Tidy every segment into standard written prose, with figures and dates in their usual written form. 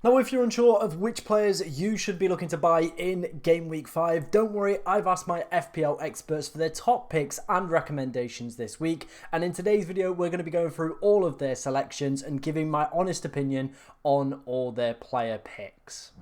Now, if you're unsure of which players you should be looking to buy in Game Week 5, don't worry, I've asked my FPL experts for their top picks and recommendations this week, and in today's video we're going to be going through all of their selections and giving my honest opinion on all their player picks.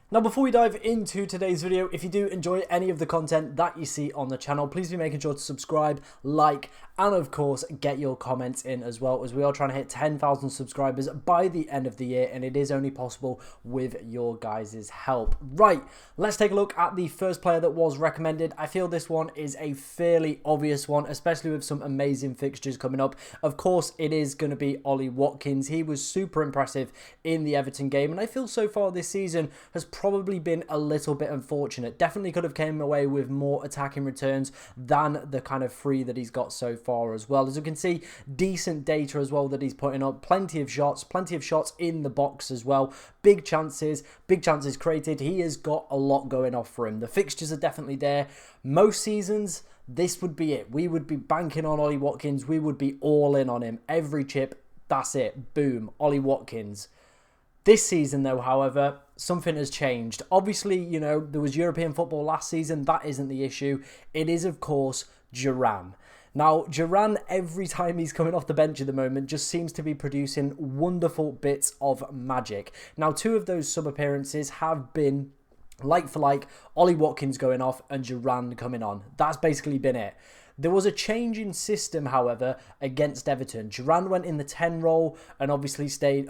Now, before we dive into today's video, if you do enjoy any of the content that you see on the channel, please be making sure to subscribe, like, and of course, get your comments in as well, as we are trying to hit 10,000 subscribers by the end of the year, and it is only possible with your guys' help. Right, let's take a look at the first player that was recommended. I feel this one is a fairly obvious one, especially with some amazing fixtures coming up. Of course, it is going to be Ole Watkins. He was super impressive in the Everton game, and I feel so far this season has probably been a little bit unfortunate. Definitely could have came away with more attacking returns than the kind of 3 that he's got so far as well. As you can see, decent data as well that he's putting up. Plenty of shots in the box as well. Big chances created. He has got a lot going off for him. The fixtures are definitely there. Most seasons, this would be it. We would be banking on Ole Watkins. We would be all in on him. Every chip, that's it. Boom, Ole Watkins. This season, though, however, something has changed. Obviously, you know, there was European football last season. That isn't the issue. It is, of course, Duran. Now, Duran, every time he's coming off the bench at the moment, just seems to be producing wonderful bits of magic. Now, 2 of those sub-appearances have been like for like, Ole Watkins going off and Duran coming on. That's basically been it. There was a change in system, however, against Everton. Duran went in the 10 role and obviously stayed.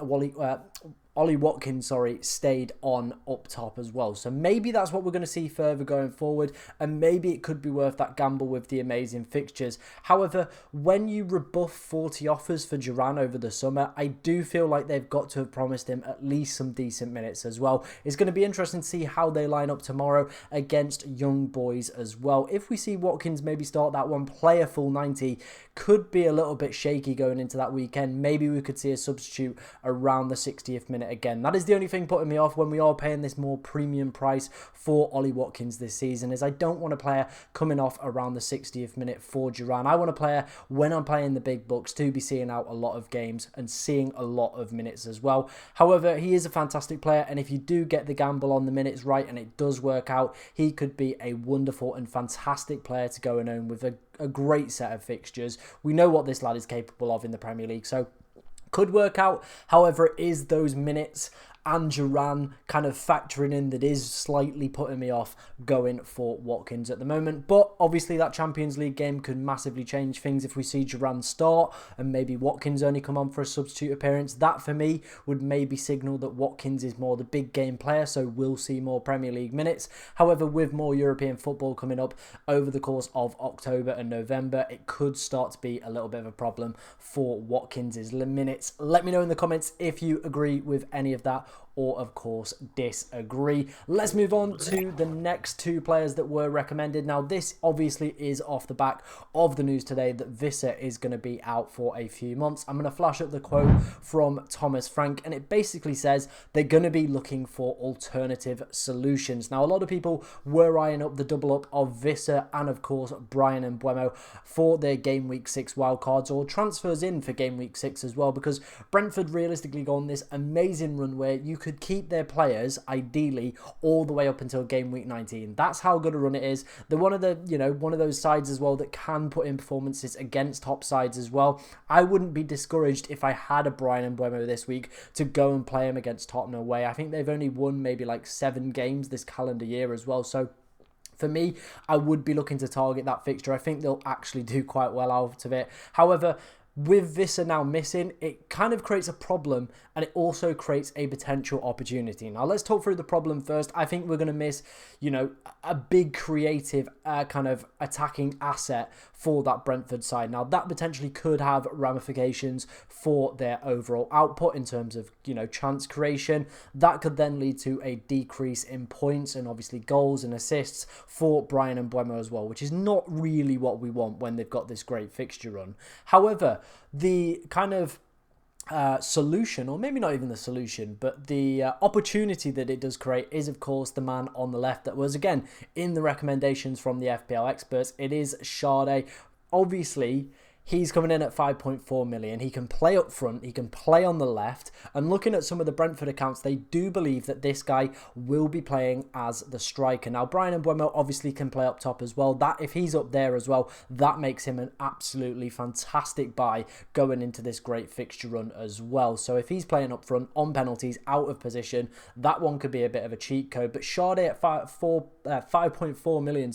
Ole Watkins, stayed on up top as well. So maybe that's what we're going to see further going forward, and maybe it could be worth that gamble with the amazing fixtures. However, when you rebuff 40 offers for Duran over the summer, I do feel like they've got to have promised him at least some decent minutes as well. It's going to be interesting to see how they line up tomorrow against young boys as well. If we see Watkins maybe start that one, play a full 90, could be a little bit shaky going into that weekend. Maybe we could see a substitute around the 60th minute again. That is the only thing putting me off when we are paying this more premium price for Ole Watkins this season, is I don't want a player coming off around the 60th minute for Duran. I want a player, when I'm playing the big bucks, to be seeing out a lot of games and seeing a lot of minutes as well. However, he is a fantastic player, and if you do get the gamble on the minutes right and it does work out, he could be a wonderful and fantastic player to go and own with a great set of fixtures. We know what this lad is capable of in the Premier League, so could work out. However, it is those minutes and Duran kind of factoring in that is slightly putting me off going for Watkins at the moment. But obviously that Champions League game could massively change things if we see Duran start and maybe Watkins only come on for a substitute appearance. That for me would maybe signal that Watkins is more the big game player, so we'll see more Premier League minutes. However, with more European football coming up over the course of October and November, it could start to be a little bit of a problem for Watkins' minutes. Let me know in the comments if you agree with any of that, or of course disagree. Let's move on to the next 2 players that were recommended. Now, this obviously is off the back of the news today that Visser is going to be out for a few months. I'm going to flash up the quote from Thomas Frank, and it basically says they're going to be looking for alternative solutions. Now, a lot of people were eyeing up the double up of Visser and of course Bryan Mbeumo for their Game Week 6 wildcards, or transfers in for Game Week 6 as well, because Brentford realistically go on this amazing run where you could keep their players ideally all the way up until Game Week 19. That's how good a run it is. They're one of those sides as well that can put in performances against top sides as well. I wouldn't be discouraged if I had a Bryan Mbeumo this week to go and play him against Tottenham away. I think they've only won maybe like 7 games this calendar year as well, so for me, I would be looking to target that fixture. I think they'll actually do quite well out of it. However, with Visser now missing, it kind of creates a problem, and it also creates a potential opportunity. Now, let's talk through the problem first. I think we're going to miss, you know, a big creative kind of attacking asset for that Brentford side. Now, that potentially could have ramifications for their overall output in terms of, you know, chance creation. That could then lead to a decrease in points and obviously goals and assists for Bryan Mbeumo as well, which is not really what we want when they've got this great fixture run. However, the kind of solution, or maybe not even the solution, but the opportunity that it does create is, of course, the man on the left that was, again, in the recommendations from the FPL experts. It is Sade. Obviously, He's coming in at 5.4 million. He can play up front. He can play on the left. And looking at some of the Brentford accounts, they do believe that this guy will be playing as the striker. Now, Bryan Mbeumo obviously can play up top as well. That, if he's up there as well, that makes him an absolutely fantastic buy going into this great fixture run as well. So if he's playing up front on penalties, out of position, that one could be a bit of a cheat code. But Sade at 5.4 million,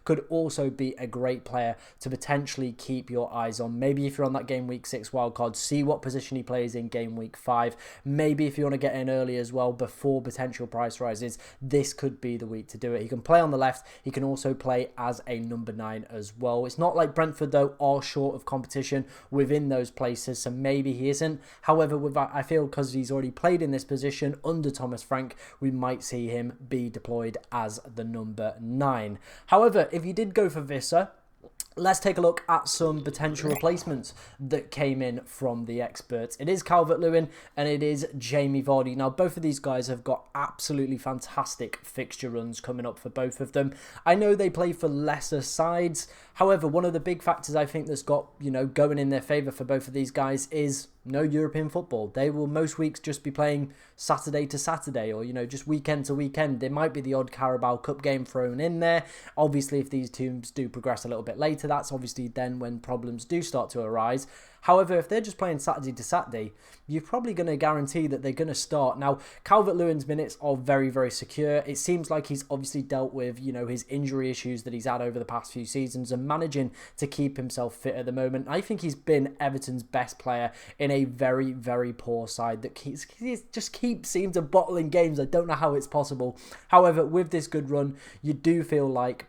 could also be a great player to potentially keep your eyes on. Maybe if you're on that game week 6 wildcard, see what position he plays in game week 5. Maybe if you want to get in early as well before potential price rises, this could be the week to do it. He can play on the left. He can also play as a number 9 as well. It's not like Brentford though are short of competition within those places, so maybe he isn't. However, I feel because he's already played in this position under Thomas Frank, we might see him be deployed as the number 9. However, if you did go for Visser, let's take a look at some potential replacements that came in from the experts. It is Calvert-Lewin and it is Jamie Vardy. Now, both of these guys have got absolutely fantastic fixture runs coming up for both of them. I know they play for lesser sides. However, one of the big factors I think that's got, going in their favour for both of these guys is no European football. They will most weeks just be playing Saturday to Saturday or, just weekend to weekend. There might be the odd Carabao Cup game thrown in there. Obviously, if these teams do progress a little bit later, that's obviously then when problems do start to arise. However, if they're just playing Saturday to Saturday, you're probably going to guarantee that they're going to start. Now, Calvert-Lewin's minutes are very, very secure. It seems like he's obviously dealt with, his injury issues that he's had over the past few seasons and managing to keep himself fit at the moment. I think he's been Everton's best player in a very, very poor side that just keeps seem to bottle in games. I don't know how it's possible. However, with this good run, you do feel like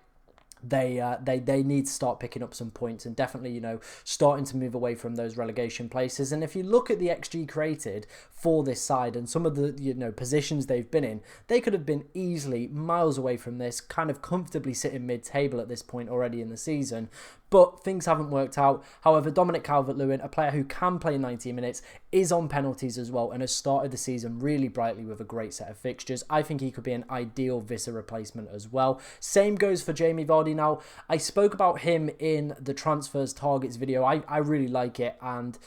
they need to start picking up some points and definitely, starting to move away from those relegation places. And if you look at the XG created for this side and some of the, positions they've been in, they could have been easily miles away from this, kind of comfortably sitting mid-table at this point already in the season. But things haven't worked out. However, Dominic Calvert-Lewin, a player who can play 90 minutes, is on penalties as well and has started the season really brightly with a great set of fixtures. I think he could be an ideal Visser replacement as well. Same goes for Jamie Vardy. Now, I spoke about him in the transfers targets video. I really like it, and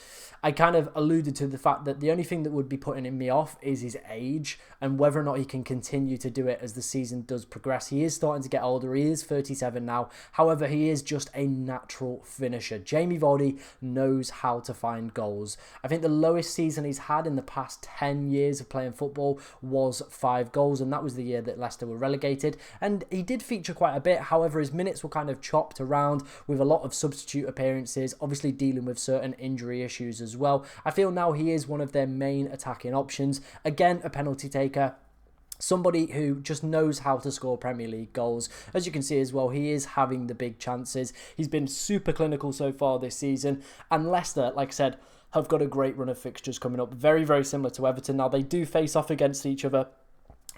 I kind of alluded to the fact that the only thing that would be putting me off is his age and whether or not he can continue to do it as the season does progress. He is starting to get older. He is 37 now. However, he is just a natural finisher. Jamie Vardy knows how to find goals. I think the lowest season he's had in the past 10 years of playing football was 5 goals, and that was the year that Leicester were relegated. And he did feature quite a bit. However, his minutes were kind of chopped around with a lot of substitute appearances, obviously dealing with certain injury issues as well. I feel now he is one of their main attacking options. Again, a penalty taker. Somebody who just knows how to score Premier League goals. As you can see as well, he is having the big chances. He's been super clinical so far this season. And Leicester, like I said, have got a great run of fixtures coming up. Very, very similar to Everton. Now, they do face off against each other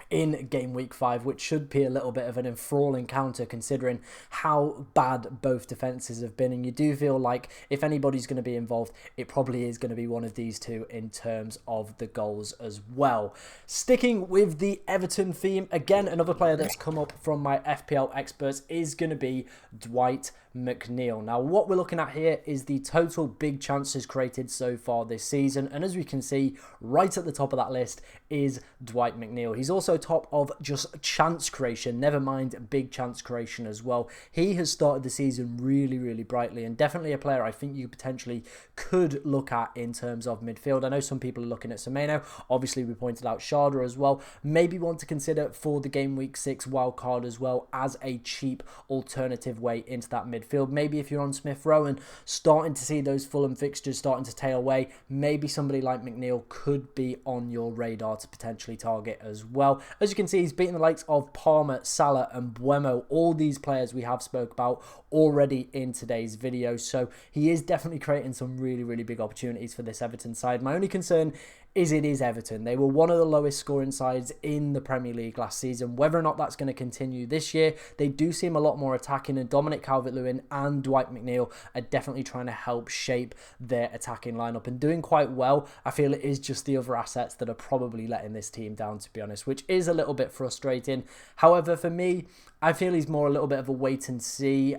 in game week 5, which should be a little bit of an enthralling encounter considering how bad both defences have been. And you do feel like if anybody's going to be involved, it probably is going to be one of these two in terms of the goals as well. Sticking with the Everton theme, again, another player that's come up from my FPL experts is going to be Dwight McNeil. Now, what we're looking at here is the total big chances created so far this season. And as we can see, right at the top of that list is Dwight McNeil. He's also top of just chance creation, never mind big chance creation as well. He has started the season really, really brightly and definitely a player I think you potentially could look at in terms of midfield. I know some people are looking at Semenyo. Obviously, we pointed out Sade as well. Maybe want to consider for the game week 6 wildcard as well as a cheap alternative way into that midfield. Maybe if you're on Smith Rowe and starting to see those Fulham fixtures starting to tail away, maybe somebody like McNeil could be on your radar to potentially target as well. As you can see, he's beaten the likes of Palmer, Salah and Mbeumo, all these players we have spoke about already in today's video. So he is definitely creating some really, really big opportunities for this Everton side. My only concern is it is Everton. They were one of the lowest scoring sides in the Premier League last season. Whether or not that's going to continue this year, they do seem a lot more attacking, and Dominic Calvert-Lewin and Dwight McNeil are definitely trying to help shape their attacking lineup and doing quite well. I feel it is just the other assets that are probably letting this team down, to be honest, which is a little bit frustrating. However, for me, I feel he's more a little bit of a wait and see.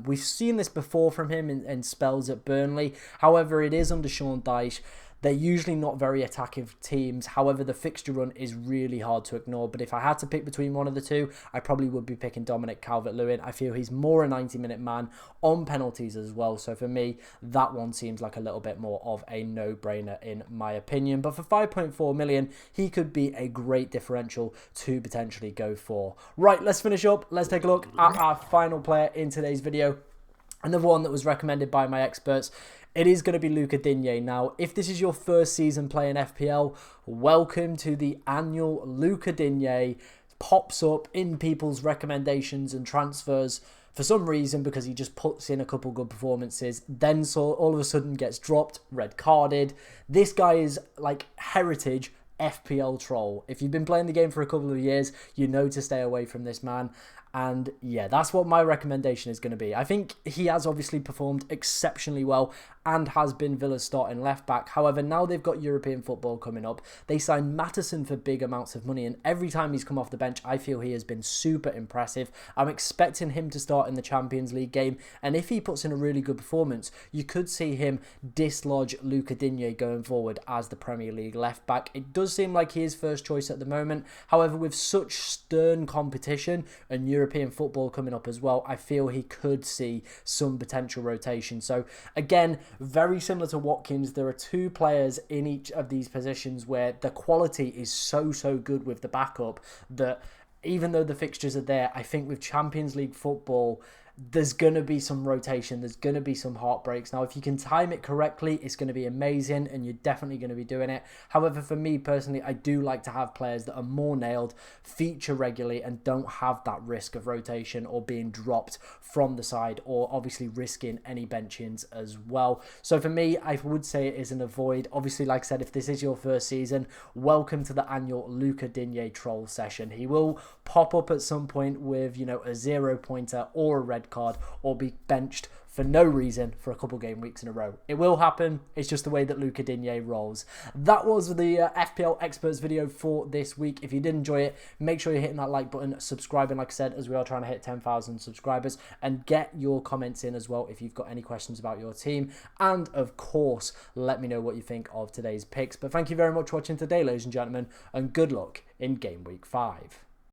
We've seen this before from him in spells at Burnley. However, it is under Sean Dyche. They're usually not very attacking teams. However, the fixture run is really hard to ignore. But if I had to pick between one of the two, I probably would be picking Dominic Calvert-Lewin. I feel he's more a 90-minute man on penalties as well. So for me, that one seems like a little bit more of a no-brainer in my opinion. But for 5.4 million, he could be a great differential to potentially go for. Right, let's finish up. Let's take a look at our final player in today's video. Another one that was recommended by my experts. It is going to be Luca Digne. Now, if this is your first season playing FPL, welcome to the annual Luca Digne. Pops up in people's recommendations and transfers for some reason because he just puts in a couple good performances, then all of a sudden gets dropped, red carded. This guy is like heritage FPL troll. If you've been playing the game for a couple of years, you know to stay away from this man. And yeah, that's what my recommendation is going to be. I think he has obviously performed exceptionally well and has been Villa's starting left back. However, now they've got European football coming up. They signed Maddison for big amounts of money, and every time he's come off the bench, I feel he has been super impressive. I'm expecting him to start in the Champions League game, and if he puts in a really good performance, you could see him dislodge Luca Digne going forward as the Premier League left back. It does seem like he is first choice at the moment. However, with such stern competition and European football coming up as well, I feel he could see some potential rotation. So again, very similar to Watkins, there are two players in each of these positions where the quality is so good with the backup that even though the fixtures are there, I think with Champions League football, there's going to be some rotation. There's going to be some heartbreaks. Now, if you can time it correctly, it's going to be amazing, and you're definitely going to be doing it. However, for me personally, I do like to have players that are more nailed, feature regularly, and don't have that risk of rotation or being dropped from the side, or obviously risking any bench-ins as well. So for me, I would say it is an avoid. Obviously, like I said, if this is your first season, welcome to the annual Luca Digne troll session. He will pop up at some point with, you know, a 0-pointer or a red card, or be benched for no reason for a couple game weeks in a row. It will happen. It's just the way that Luca Digne rolls. That was the FPL Experts video for this week. If you did enjoy it, make sure you're hitting that like button, subscribing, like I said, as we are trying to hit 10,000 subscribers, and get your comments in as well if you've got any questions about your team. And of course, let me know what you think of today's picks. But thank you very much for watching today, ladies and gentlemen, and good luck in Game Week 5.